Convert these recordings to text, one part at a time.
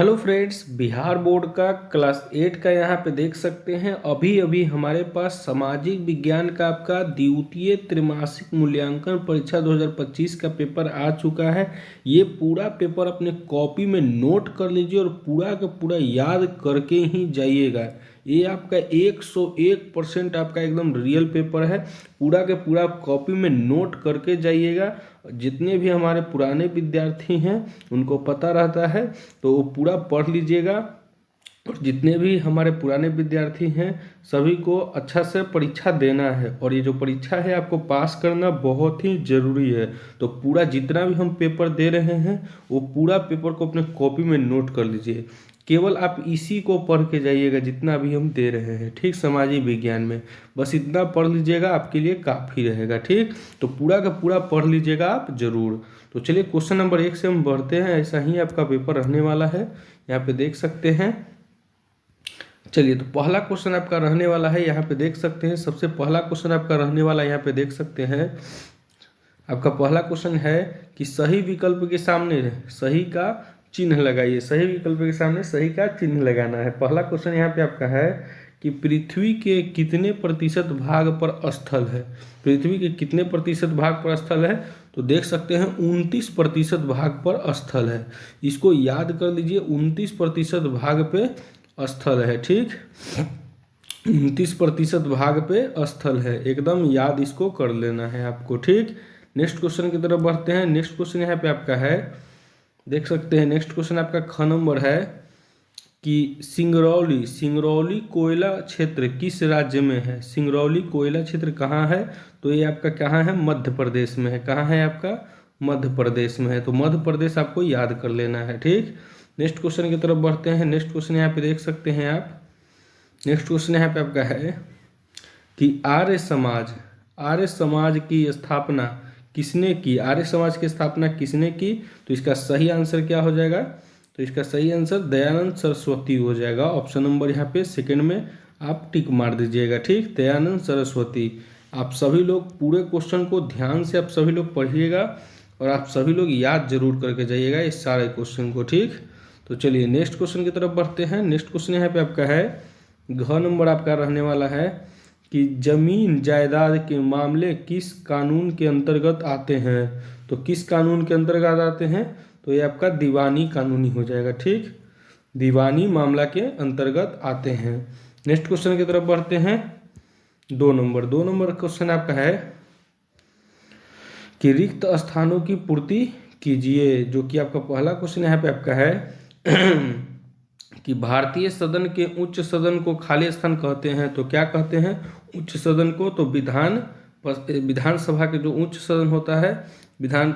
Hello friends, Bihar board का class 8 का यहाँ पे देख सकते हैं। अभी अभी हमारे पास सामाजिक विज्ञान का आपका द्वितीय त्रैमासिक मूल्यांकन परीक्षा 2025 का पेपर आ चुका है। ये पूरा पेपर अपने कॉपी में नोट कर लीजिए और पूरा का पूरा याद करके ही जाइएगा। ये आपका 101% आपका एकदम रियल पेपर है। पूरा के पूरा कॉपी में नोट करके जाइएगा। जितने भी हमारे पुराने विद्यार्थी हैं उनको पता रहता है तो वो पूरा पढ़ लीजिएगा। और जितने भी हमारे पुराने विद्यार्थी हैं सभी को अच्छा से परीक्षा देना है। और ये जो परीक्षा है आपको पास करना बहुत ही ज़रूरी है। तो पूरा जितना भी हम पेपर दे रहे हैं वो पूरा पेपर को अपने कॉपी में नोट कर लीजिए। केवल आप इसी को पढ़ के जाइएगा जितना भी हम दे रहे हैं, ठीक। सामाजिक विज्ञान में बस इतना पढ़ लीजिएगा, आपके लिए काफ़ी रहेगा, ठीक। तो पूरा का पूरा पढ़ लीजिएगा आप जरूर। तो चलिए क्वेश्चन नंबर 1 से हम बढ़ते हैं। ऐसा ही आपका पेपर रहने वाला है, यहाँ पे देख सकते हैं। चलिए, तो पहला क्वेश्चन आपका रहने वाला है, यहाँ पे देख सकते हैं। सबसे पहला क्वेश्चन आपका रहने वाला यहाँ पे देख सकते हैं। आपका पहला क्वेश्चन है कि सही विकल्प के सामने सही का चिन्ह लगाइए। सही विकल्प के सामने सही का चिन्ह लगाना है। पहला क्वेश्चन यहाँ पे आपका है कि पृथ्वी के कितने प्रतिशत भाग पर स्थल है। पृथ्वी के कितने प्रतिशत भाग पर स्थल है, तो देख सकते हैं 29% भाग पर स्थल है। इसको याद कर लीजिए, 29% भाग पे स्थल है, ठीक। 29% भाग पे स्थल है, एकदम याद इसको कर लेना है आपको, ठीक। नेक्स्ट क्वेश्चन की तरफ बढ़ते हैं। नेक्स्ट क्वेश्चन यहाँ पे आपका है, देख सकते हैं। नेक्स्ट क्वेश्चन आपका ख नंबर है कि सिंगरौली कोयला क्षेत्र किस राज्य में है। सिंगरौली कोयला क्षेत्र कहाँ है, तो ये आपका कहाँ है, मध्य प्रदेश में है। कहाँ है आपका, मध्य प्रदेश में है। तो मध्य प्रदेश आपको याद कर लेना है, ठीक। नेक्स्ट क्वेश्चन की तरफ बढ़ते हैं। नेक्स्ट क्वेश्चन यहाँ पे देख सकते हैं आप। नेक्स्ट क्वेश्चन यहाँ पे आपका है कि आर्य समाज की स्थापना किसने की। आर्य समाज की स्थापना किसने की, तो इसका सही आंसर क्या हो जाएगा, तो इसका सही आंसर दयानंद सरस्वती हो जाएगा। ऑप्शन नंबर यहाँ पे सेकंड में आप टिक मार दीजिएगा, ठीक। दयानंद सरस्वती। आप सभी लोग पूरे क्वेश्चन को ध्यान से आप सभी लोग पढ़िएगा और आप सभी लोग याद जरूर करके जाइएगा इस सारे क्वेश्चन को, ठीक। तो चलिए नेक्स्ट क्वेश्चन की तरफ बढ़ते हैं। नेक्स्ट क्वेश्चन यहाँ पे आपका है, घ नंबर आपका रहने वाला है कि जमीन जायदाद के मामले किस कानून के अंतर्गत आते हैं। तो किस कानून के अंतर्गत आते हैं, तो ये आपका दीवानी कानूनी हो जाएगा, ठीक। दीवानी मामला के अंतर्गत आते हैं। नेक्स्ट क्वेश्चन की तरफ बढ़ते हैं। 2 नंबर क्वेश्चन आपका है कि रिक्त स्थानों की पूर्ति कीजिए। जो कि आपका पहला क्वेश्चन यहाँ पे आपका है कि भारतीय सदन के उच्च सदन को खाली स्थान कहते हैं, तो क्या कहते हैं उच्च सदन को, तो विधानसभा के जो उच्च सदन होता है विधान,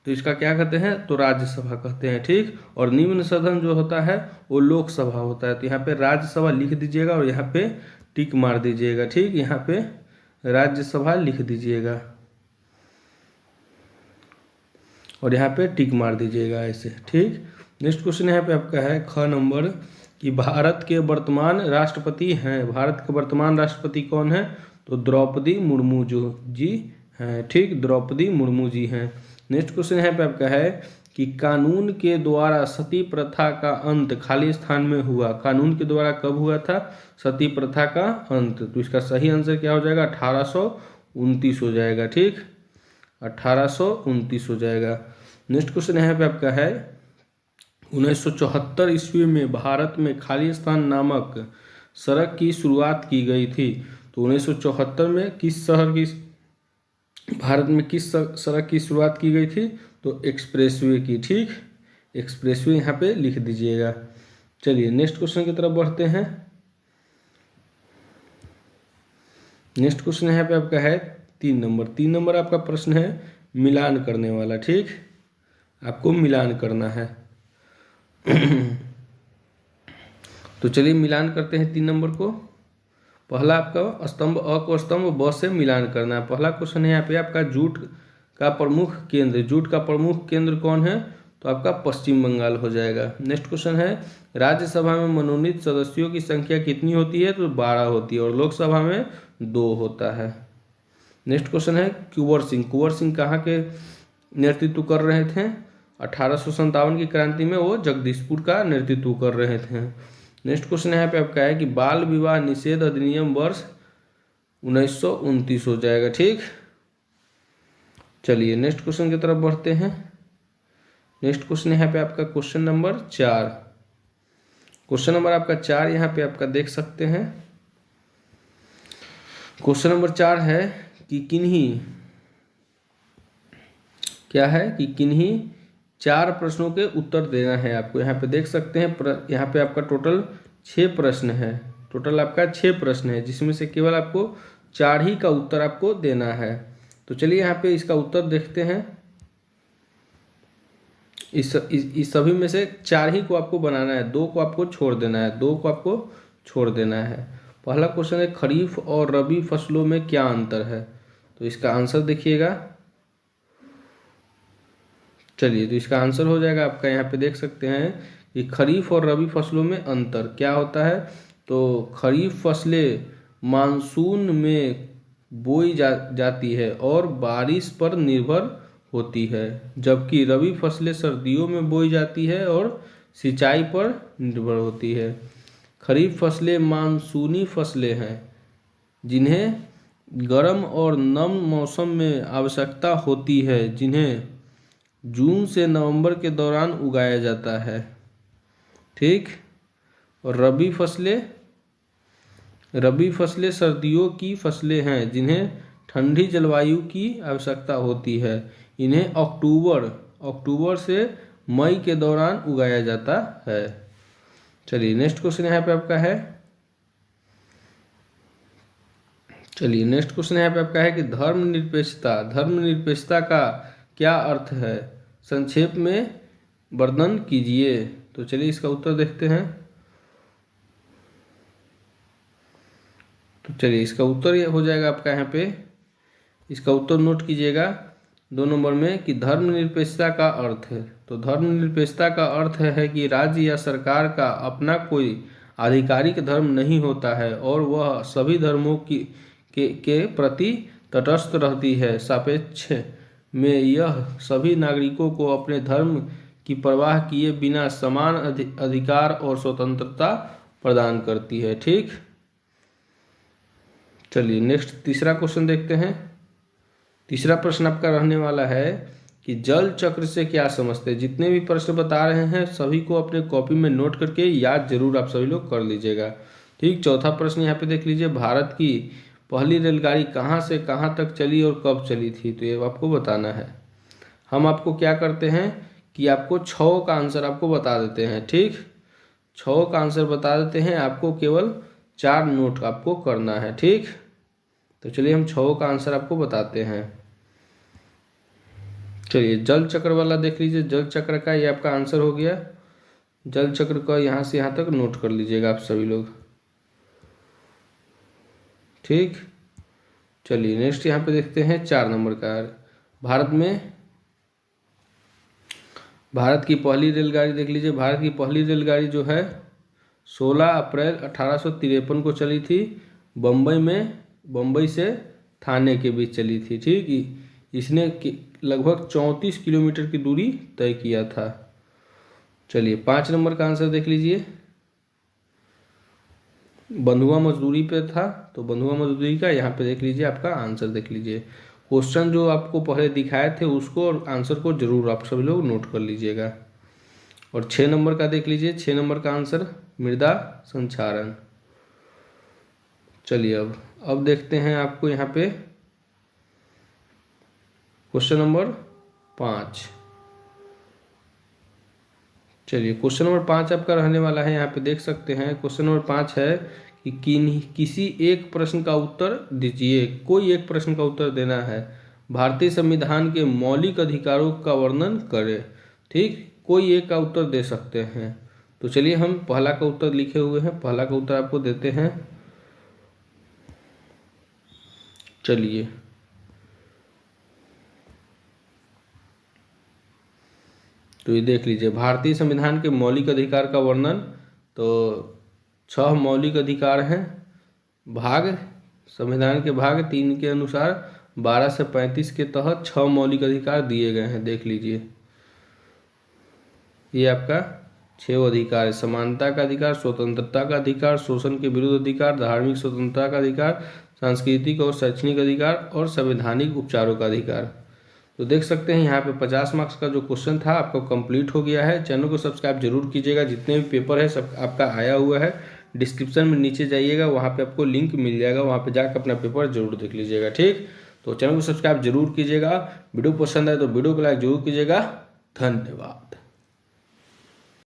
तो इसका क्या कहते हैं, तो राज्यसभा कहते हैं, ठीक। और निम्न सदन जो होता है वो लोकसभा होता है। तो यहाँ पे राज्यसभा लिख दीजिएगा और यहाँ पे टिक मार दीजिएगा, ठीक। यहाँ पे राज्यसभा लिख दीजिएगा और यहाँ पे टिक मार दीजिएगा ऐसे, ठीक। नेक्स्ट क्वेश्चन यहाँ पे आपका है ख नंबर कि भारत के वर्तमान राष्ट्रपति हैं। भारत के वर्तमान राष्ट्रपति कौन है, तो द्रौपदी मुर्मू जी हैं, ठीक। द्रौपदी मुर्मू जी हैं। नेक्स्ट क्वेश्चन यहाँ पे आपका है कि कानून के द्वारा सती प्रथा का अंत खाली स्थान में हुआ। कानून के द्वारा कब हुआ था, सती प्रथा का अंत। तो इसका सही आंसर क्या हो जाएगा, 1829 हो जाएगा, ठीक। 1829 हो जाएगा। नेक्स्ट क्वेश्चन यहाँ पे आपका है 1974 ईस्वी में भारत में खाली स्थान नामक सड़क की शुरुआत की गई थी। तो 1974 में किस शहर की, भारत में किस सड़क की शुरुआत की गई थी, तो एक्सप्रेसवे की, ठीक। एक्सप्रेसवे यहाँ पे लिख दीजिएगा। चलिए नेक्स्ट क्वेश्चन की तरफ बढ़ते हैं। नेक्स्ट क्वेश्चन यहाँ पे आपका है 3 नंबर आपका प्रश्न है मिलान करने वाला, ठीक। आपको मिलान करना है। तो चलिए मिलान करते हैं 3 नंबर को। पहला आपका स्तंभ अ को स्तंभ ब से मिलान करना है। पहला क्वेश्चन है यहाँ पे आपका जूट का प्रमुख केंद्र कौन है, तो आपका पश्चिम बंगाल हो जाएगा। नेक्स्ट क्वेश्चन है राज्यसभा में मनोनीत सदस्यों की संख्या कितनी होती है, तो 12 होती है और लोकसभा में 2 होता है। नेक्स्ट क्वेश्चन है कुंवर सिंह कहाँ के नेतृत्व कर रहे थे, 1857 की क्रांति में वो जगदीशपुर का नेतृत्व कर रहे थे। नेक्स्ट क्वेश्चन यहाँ पे आपका है कि बाल विवाह निषेध अधिनियम वर्ष 1929 हो जाएगा। ठीक, चलिए नेक्स्ट क्वेश्चन की तरफ बढ़ते हैं। नेक्स्ट क्वेश्चन यहाँ पे आपका क्वेश्चन नंबर 4। क्वेश्चन नंबर आपका 4 यहाँ पे आपका देख सकते हैं। क्वेश्चन नंबर 4 है कि किन्हीं 4 प्रश्नों के उत्तर देना है आपको। यहाँ पे देख सकते हैं यहाँ पे आपका टोटल 6 प्रश्न है। टोटल आपका 6 प्रश्न है, जिसमें से केवल आपको 4 ही का उत्तर आपको देना है। तो चलिए यहाँ पे इसका उत्तर देखते हैं। इस सभी में से 4 ही को आपको बनाना है, 2 को आपको छोड़ देना है, 2 को आपको छोड़ देना है। पहला क्वेश्चन है खरीफ और रबी फसलों में क्या अंतर है। तो इसका आंसर देखिएगा। चलिए, तो इसका आंसर हो जाएगा आपका, यहाँ पे देख सकते हैं कि खरीफ और रबी फसलों में अंतर क्या होता है। तो खरीफ फसलें मानसून में बोई जाती है और बारिश पर निर्भर होती है, जबकि रबी फसलें सर्दियों में बोई जाती है और सिंचाई पर निर्भर होती है। खरीफ फसलें मानसूनी फसलें हैं जिन्हें गर्म और नम मौसम में आवश्यकता होती है, जिन्हें जून से नवंबर के दौरान उगाया जाता है। ठीक, और रबी फसलें सर्दियों की फसलें हैं जिन्हें ठंडी जलवायु की आवश्यकता होती है। इन्हें अक्टूबर से मई के दौरान उगाया जाता है। चलिए नेक्स्ट क्वेश्चन यहाँ पे आपका है। चलिए नेक्स्ट क्वेश्चन यहाँ पे आपका है कि धर्मनिरपेक्षता का क्या अर्थ है, संक्षेप में वर्णन कीजिए। तो चलिए इसका उत्तर देखते हैं। तो चलिए इसका उत्तर ये हो जाएगा आपका, यहाँ पे इसका उत्तर नोट कीजिएगा 2 नंबर में कि धर्मनिरपेक्षता का अर्थ है। तो धर्मनिरपेक्षता का अर्थ है कि राज्य या सरकार का अपना कोई आधिकारिक धर्म नहीं होता है और वह सभी धर्मों के प्रति तटस्थ रहती है। सापेक्ष में यह सभी नागरिकों को अपने धर्म की परवाह किए बिना समान अधिकार और स्वतंत्रता प्रदान करती है। ठीक, चलिए नेक्स्ट तीसरा क्वेश्चन देखते हैं। तीसरा प्रश्न आपका रहने वाला है कि जल चक्र से क्या समझते हैं। जितने भी प्रश्न बता रहे हैं सभी को अपने कॉपी में नोट करके याद जरूर आप सभी लोग कर लीजिएगा। ठीक, चौथा प्रश्न यहाँ पे देख लीजिए, भारत की पहली रेलगाड़ी कहाँ से कहाँ तक चली और कब चली थी। तो ये आपको बताना है। हम आपको क्या करते हैं कि आपको 6 का आंसर आपको बता देते हैं। ठीक, 6 का आंसर बता देते हैं, आपको केवल 4 नोट आपको करना है। ठीक, तो चलिए हम 6 का आंसर आपको बताते हैं। चलिए जल चक्र वाला देख लीजिए। जल चक्र का ये आपका आंसर हो गया। जल चक्र का यहाँ से यहाँ तक नोट कर लीजिएगा आप सभी लोग। ठीक, चलिए नेक्स्ट यहाँ पे देखते हैं 4 नंबर का। भारत की पहली रेलगाड़ी देख लीजिए। भारत की पहली रेलगाड़ी जो है 16 अप्रैल 1853 को चली थी। बम्बई से थाने के बीच चली थी। ठीक, इसने लगभग 34 किलोमीटर की दूरी तय किया था। चलिए 5 नंबर का आंसर देख लीजिए। बंधुआ मजदूरी पे था, तो बंधुआ मजदूरी का यहाँ पे देख लीजिए, आपका आंसर देख लीजिए। क्वेश्चन जो आपको पहले दिखाए थे उसको और आंसर को जरूर आप सभी लोग नोट कर लीजिएगा। और 6 नंबर का देख लीजिए। 6 नंबर का आंसर मृदा संचारण। चलिए अब देखते हैं आपको यहाँ पे क्वेश्चन नंबर 5। चलिए क्वेश्चन नंबर 5 आपका रहने वाला है। यहाँ पे देख सकते हैं क्वेश्चन नंबर 5 है कि किसी एक प्रश्न का उत्तर दीजिए। कोई एक प्रश्न का उत्तर देना है। भारतीय संविधान के मौलिक अधिकारों का वर्णन करें। ठीक, कोई एक का उत्तर दे सकते हैं। तो चलिए हम पहला का उत्तर लिखे हुए हैं, पहला का उत्तर आपको देते हैं। चलिए तो ये देख लीजिए, भारतीय संविधान के मौलिक अधिकार का वर्णन। तो 6 मौलिक अधिकार हैं। संविधान के भाग 3 के अनुसार 12 से 35 के तहत 6 मौलिक अधिकार दिए गए हैं। देख लीजिए, ये आपका 6 अधिकार है। समानता का अधिकार, स्वतंत्रता का अधिकार, शोषण के विरुद्ध अधिकार, धार्मिक स्वतंत्रता का अधिकार, सांस्कृतिक और शैक्षणिक अधिकार और संवैधानिक उपचारों का अधिकार। तो देख सकते हैं यहाँ पे 50 मार्क्स का जो क्वेश्चन था आपका कंप्लीट हो गया है। चैनल को सब्सक्राइब जरूर कीजिएगा। जितने भी पेपर है सब आपका आया हुआ है, डिस्क्रिप्शन में नीचे जाइएगा, वहाँ पे आपको लिंक मिल जाएगा, वहाँ पे जाकर अपना पेपर जरूर देख लीजिएगा। ठीक, तो चैनल को सब्सक्राइब जरूर कीजिएगा। वीडियो पसंद आए तो वीडियो को लाइक जरूर कीजिएगा। धन्यवाद।